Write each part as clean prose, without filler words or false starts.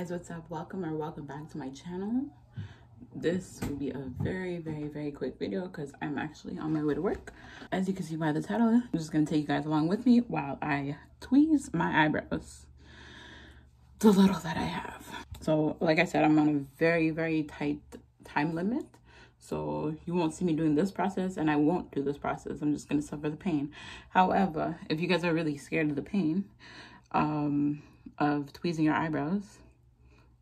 guys, what's up? Welcome back to my channel. This will be a very quick video because I'm actually on my way to work. As you can see by the title, I'm just gonna take you guys along with me while I tweeze my eyebrows, the little that I have. So like I said, I'm on a very tight time limit, so you won't see me doing this process, and I won't do this process. I'm just gonna suffer the pain. However, if you guys are really scared of the pain of tweezing your eyebrows,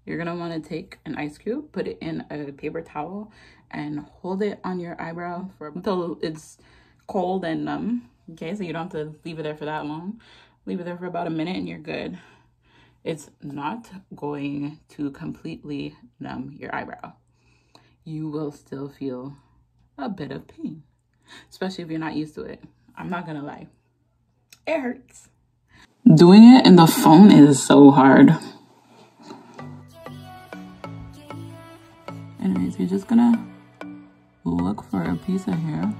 you're gonna want to take an ice cube, put it in a paper towel, and hold it on your eyebrow until it's cold and numb. Okay, so you don't have to leave it there for that long. Leave it there for about a minute and you're good. It's not going to completely numb your eyebrow. You will still feel a bit of pain, especially if you're not used to it. I'm not gonna lie, it hurts. Doing it in the phone is so hard. Anyways, you're just gonna look for a piece of hair.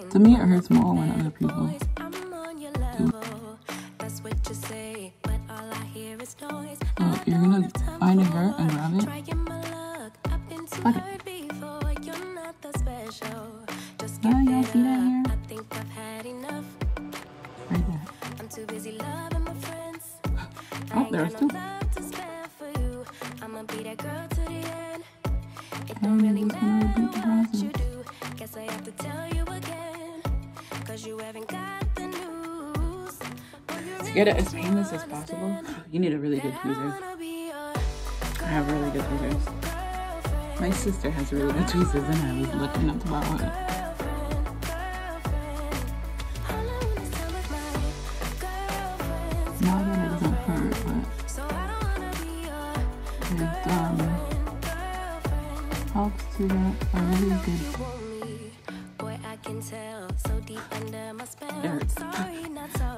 To me, it hurts more when other people do. So you're gonna find a hair and grab it. Pluck it. Ah, y'all see that hair? Right there. Oh, there's two. And you're just gonna repeat the process. To get it as painless as possible, you need a really good tweezer. I have really good tweezers. My sister has really good tweezers, and I was lucky enough to borrow it. Not that it doesn't hurt, but it helps to get a really good.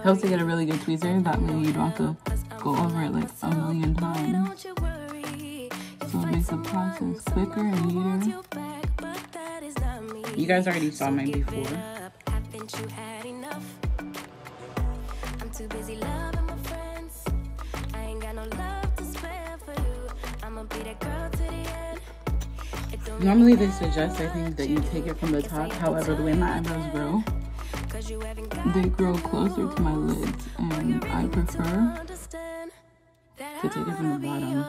Helps to get a really good tweezer. That way you don't have to go over it like a million times. So it makes the process quicker and neater. You guys already saw mine before. Normally they suggest, I think, that you take it from the top. However, the way my eyebrows grow, they grow closer to my lids, and I prefer to take it from the bottom.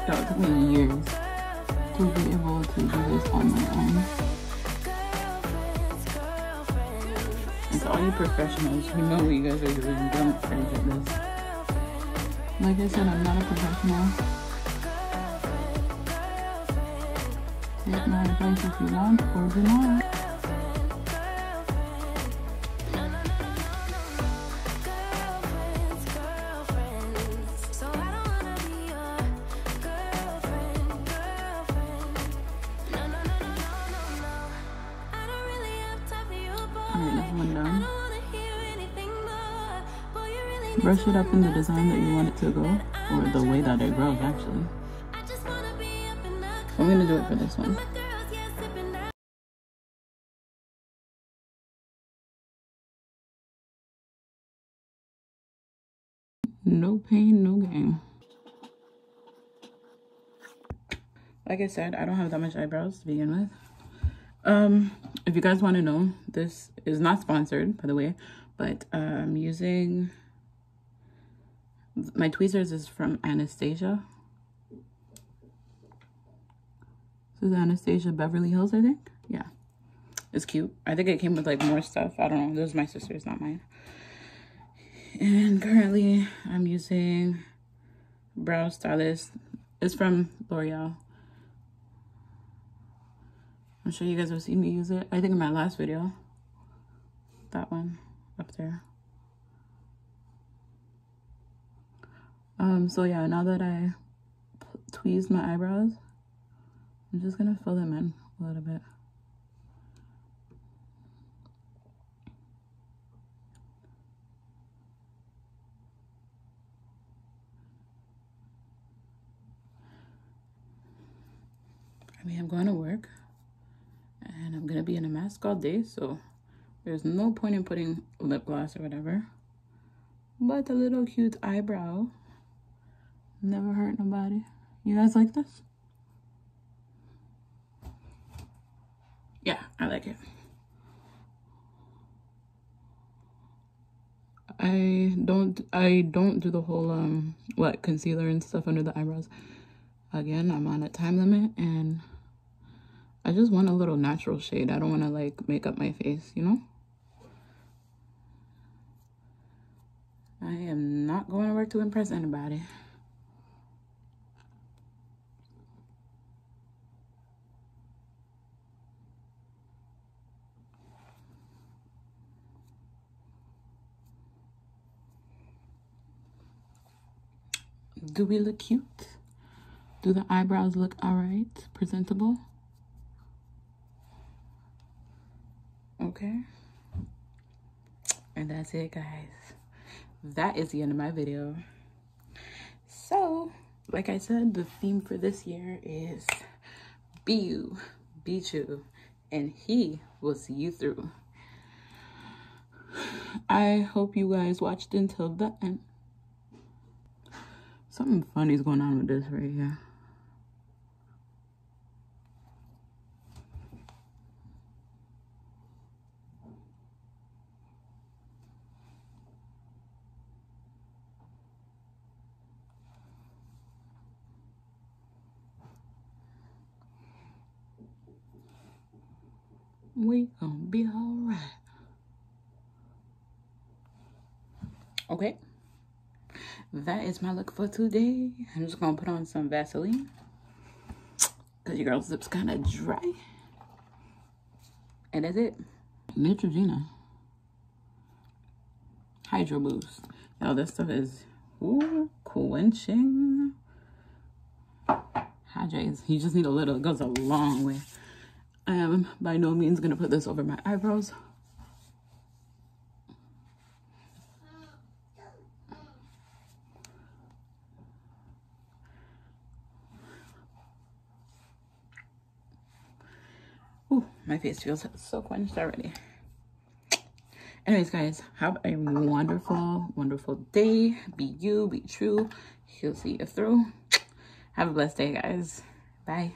So it took me years to be able to do this on my own. And to all you professionals who know what you guys are doing, don't forget this. Like I said, I'm not a professional. Take my advice if you want, or do not. Alright, that's one done. Brush it up in the design that you want it to go, or the way that it grows, actually. I'm gonna do it for this one. No pain, no gain. Like I said, I don't have that much eyebrows to begin with. If you guys want to know, this is not sponsored, by the way, but I'm using my tweezers is from Anastasia. This is Anastasia Beverly Hills, I think. Yeah, it's cute. I think it came with like more stuff. I don't know. This is my sister's, not mine. And currently I'm using Brow Stylist. It's from L'Oreal. I'm sure you guys have seen me use it. I think in my last video. That one up there. So yeah, now that I tweezed my eyebrows, I'm just gonna fill them in a little bit. I mean, I'm going to work. gonna be in a mask all day, so there's no point in putting lip gloss or whatever. But a little cute eyebrow never hurt nobody. You guys like this? Yeah, I like it. I don't do the whole what, concealer and stuff under the eyebrows. Again, I'm on a time limit and I just want a little natural shade. I don't want to like make up my face, you know? I am not going to work to impress anybody. Do we look cute? Do the eyebrows look all right? Presentable? Okay. And that's it, guys. That is the end of my video. So, like I said, the theme for this year is be you, be true, and he will see you through. I hope you guys watched until the end. Something funny is going on with this right here. We gonna be all right. Okay. That is my look for today. I'm just gonna put on some Vaseline because your girl's lips kind of dry. And that's it. Neutrogena Hydro Boost. Yo, this stuff is quenching. Hydrates. You just need a little. It goes a long way. I am by no means gonna put this over my eyebrows. Ooh, my face feels so quenched already. Anyways, guys, have a wonderful, wonderful day. Be you, be true. He'll see you through. Have a blessed day, guys. Bye.